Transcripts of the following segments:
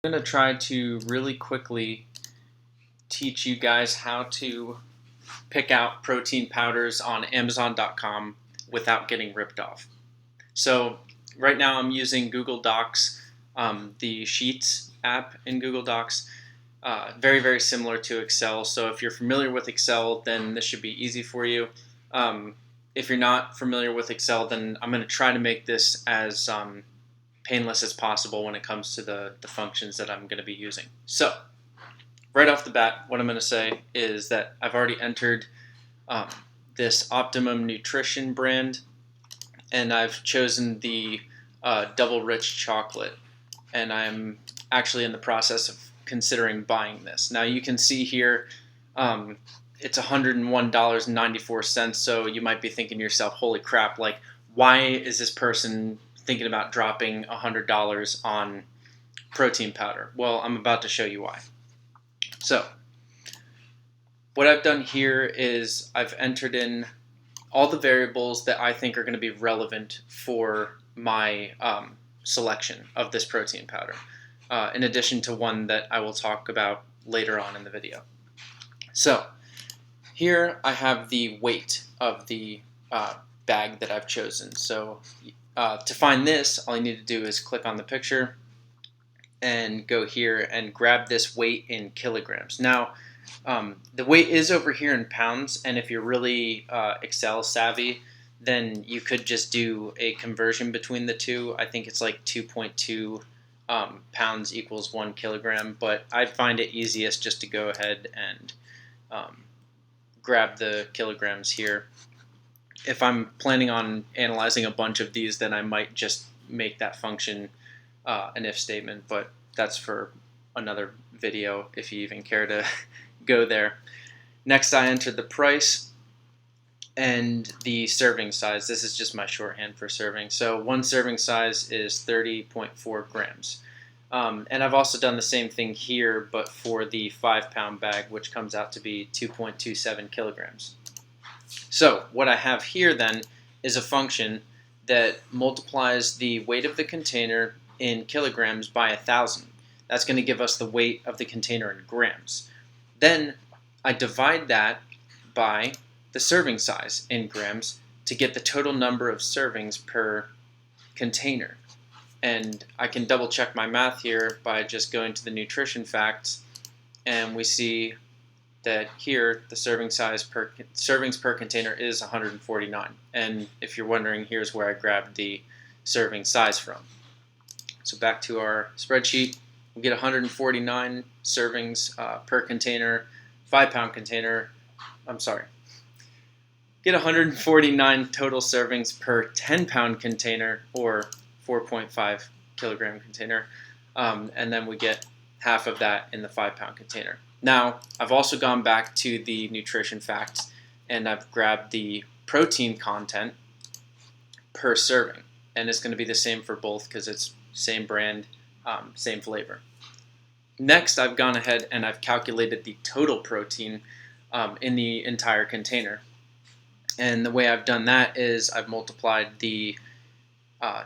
I'm going to try to really quickly teach you guys how to pick out protein powders on Amazon.com without getting ripped off. So right now I'm using Google Docs, the Sheets app in Google Docs. Very, very similar to Excel. So if you're familiar with Excel, then this should be easy for you. If you're not familiar with Excel, then I'm going to try to make this as painless as possible when it comes to the functions that I'm going to be using. So right off the bat, what I'm going to say is that I've already entered this Optimum Nutrition brand, and I've chosen the Double Rich Chocolate, and I'm actually in the process of considering buying this. Now you can see here it's $101.94, so you might be thinking to yourself, holy crap, like why is this person thinking about dropping $100 on protein powder? Well, I'm about to show you why. So what I've done here is I've entered in all the variables that I think are going to be relevant for my selection of this protein powder, in addition to one that I will talk about later on in the video. So here I have the weight of the bag that I've chosen. So to find this, all you need to do is click on the picture and go here and grab this weight in kilograms. Now, the weight is over here in pounds, and if you're really Excel savvy, then you could just do a conversion between the two. I think it's like 2.2 pounds equals 1 kilogram, but I find it easiest just to go ahead and grab the kilograms here. If I'm planning on analyzing a bunch of these, then I might just make that function an if statement, but that's for another video if you even care to go there. Next, I entered the price and the serving size. This is just my shorthand for serving. So one serving size is 30.4 grams. And I've also done the same thing here, but for the 5-pound bag, which comes out to be 2.27 kilograms. So what I have here then is a function that multiplies the weight of the container in kilograms by 1,000. That's going to give us the weight of the container in grams. Then I divide that by the serving size in grams to get the total number of servings per container. And I can double check my math here by just going to the nutrition facts, and we see that here the servings per container is 149. And if you're wondering, here's where I grabbed the serving size from. So back to our spreadsheet, we get 149 servings per container, 5-pound container. Get 149 total servings per 10-pound container or 4.5 kilogram container, and then we get half of that in the 5-pound container. Now, I've also gone back to the nutrition facts, and I've grabbed the protein content per serving, and it's going to be the same for both because it's same brand, same flavor. Next, I've gone ahead and I've calculated the total protein in the entire container, and the way I've done that is I've multiplied the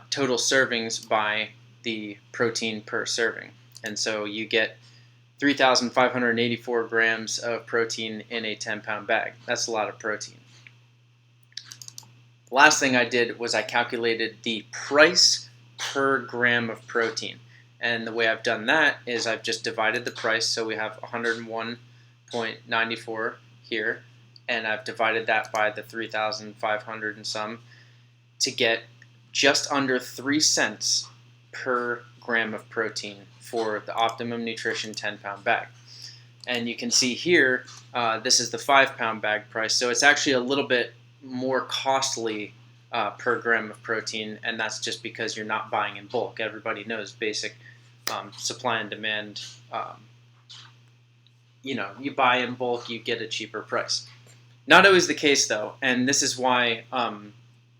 total servings by the protein per serving, and so you get 3,584 grams of protein in a 10-pound bag. That's a lot of protein. The last thing I did was I calculated the price per gram of protein, and the way I've done that is I've just divided the price, so we have 101.94 here, and I've divided that by the 3,500 and some to get just under 3 cents per gram of protein for the Optimum Nutrition 10-pound bag. And you can see here, this is the 5-pound bag price, so it's actually a little bit more costly per gram of protein, and that's just because you're not buying in bulk. Everybody knows basic supply and demand. You buy in bulk, you get a cheaper price. Not always the case, though, and this is why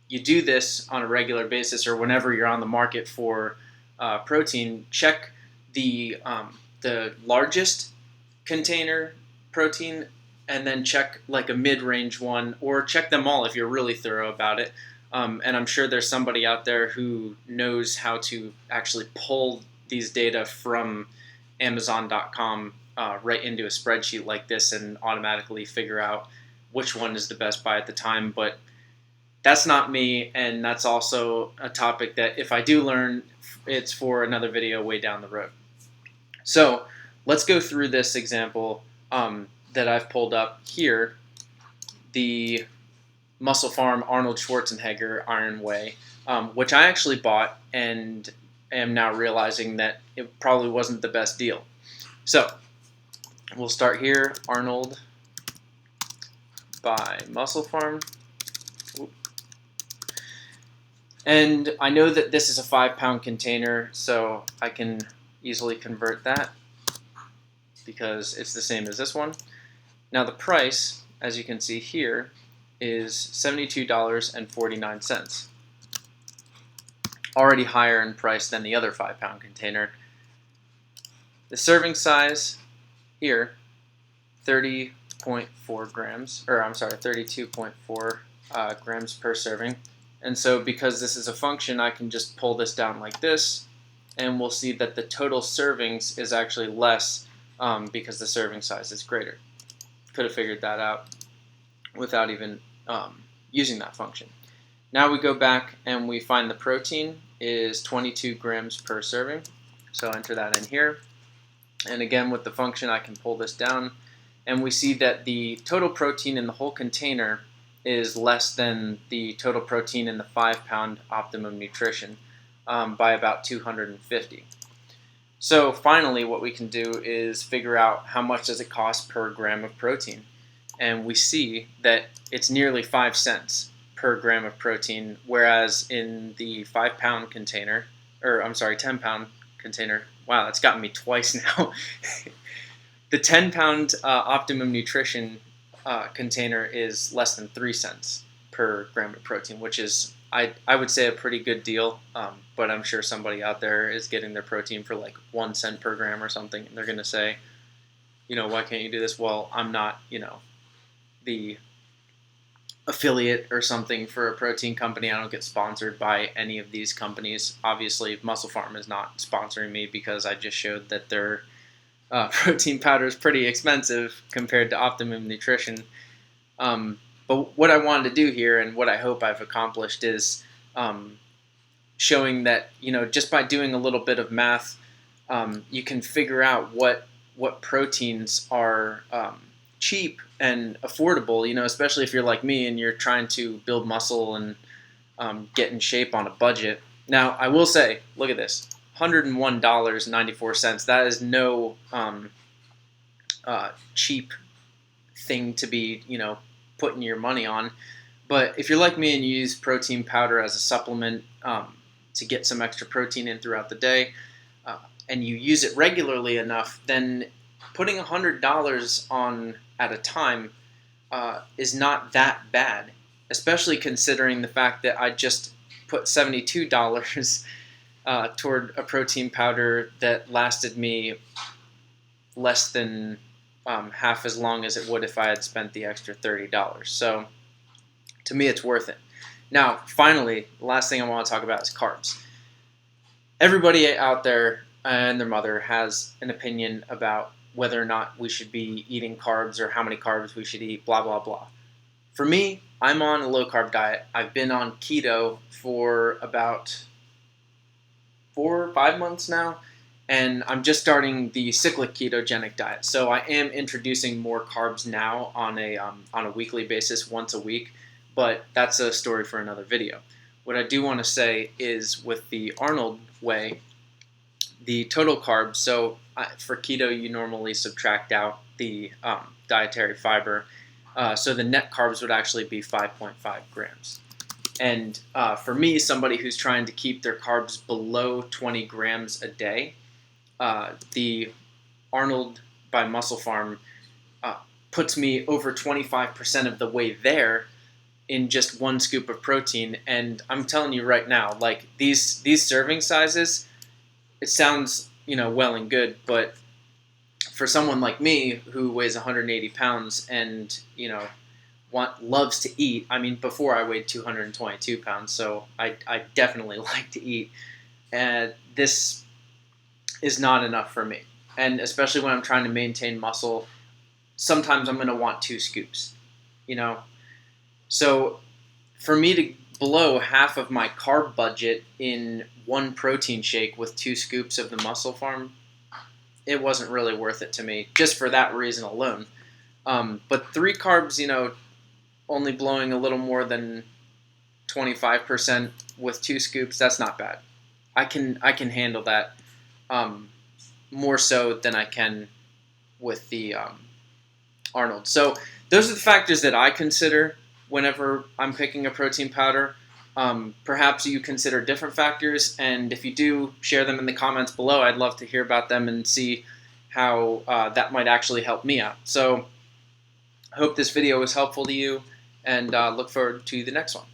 you do this on a regular basis or whenever you're on the market for protein. Check the largest container protein, and then check like a mid-range one, or check them all if you're really thorough about it. And I'm sure there's somebody out there who knows how to actually pull these data from Amazon.com right into a spreadsheet like this and automatically figure out which one is the best buy at the time. But that's not me, and that's also a topic that if I do learn, it's for another video way down the road. So let's go through this example that I've pulled up here, the MusclePharm Arnold Schwarzenegger Iron Whey, which I actually bought and am now realizing that it probably wasn't the best deal. So we'll start here, Arnold by MusclePharm. And I know that this is a 5-pound container, so I can easily convert that because it's the same as this one. Now the price, as you can see here, is $72.49. Already higher in price than the other 5-pound container. The serving size here, 30.4 grams, or I'm sorry, 32.4 grams per serving. And so because this is a function, I can just pull this down like this, and we'll see that the total servings is actually less because the serving size is greater. Could have figured that out without even using that function. Now we go back and we find the protein is 22 grams per serving. So enter that in here. And again, with the function, I can pull this down, and we see that the total protein in the whole container is less than the total protein in the 5-pound Optimum Nutrition by about 250. So finally, what we can do is figure out how much does it cost per gram of protein. And we see that it's nearly 5 cents per gram of protein, whereas in the 5-pound container, or I'm sorry, 10-pound container, wow, that's gotten me twice now. The 10-pound Optimum Nutrition container is less than 3 cents per gram of protein, which is, I would say, a pretty good deal, but I'm sure somebody out there is getting their protein for like 1 cent per gram or something, and they're going to say, why can't you do this? Well, I'm not, the affiliate or something for a protein company. I don't get sponsored by any of these companies. Obviously, MusclePharm is not sponsoring me because I just showed that their protein powder is pretty expensive compared to Optimum Nutrition. But what I wanted to do here, and what I hope I've accomplished, is showing that just by doing a little bit of math, you can figure out what proteins are cheap and affordable. Especially if you're like me and you're trying to build muscle and get in shape on a budget. Now, I will say, look at this. $101.94. That is no cheap thing to be, putting your money on. But if you're like me and you use protein powder as a supplement to get some extra protein in throughout the day, and you use it regularly enough, then putting $100 on at a time is not that bad, especially considering the fact that I just put $72 toward a protein powder that lasted me less than half as long as it would if I had spent the extra $30. So to me, it's worth it. Now, finally, the last thing I want to talk about is carbs. Everybody out there and their mother has an opinion about whether or not we should be eating carbs or how many carbs we should eat, blah, blah, blah. For me, I'm on a low-carb diet. I've been on keto for about 4 or 5 months now, and I'm just starting the cyclic ketogenic diet. So I am introducing more carbs now on a weekly basis, once a week, but that's a story for another video. What I do want to say is with the Arnold Whey, the total carbs, so for keto you normally subtract out the dietary fiber, so the net carbs would actually be 5.5 grams. And for me, somebody who's trying to keep their carbs below 20 grams a day, the Arnold by MusclePharm puts me over 25% of the way there in just 1 scoop of protein. And I'm telling you right now, like these serving sizes, it sounds well and good, but for someone like me who weighs 180 pounds and loves to eat. I mean, before I weighed 222 pounds, so I definitely like to eat. And this is not enough for me. and especially when I'm trying to maintain muscle, sometimes I'm going to want 2 scoops, you know? So for me to blow half of my carb budget in one protein shake with 2 scoops of the Muscle Farm, it wasn't really worth it to me, just for that reason alone. But 3 carbs, only blowing a little more than 25% with 2 scoops, that's not bad. I can handle that more so than I can with the Arnold. So those are the factors that I consider whenever I'm picking a protein powder. Perhaps you consider different factors, and if you do, share them in the comments below. I'd love to hear about them and see how that might actually help me out. So I hope this video was helpful to you, and look forward to the next one.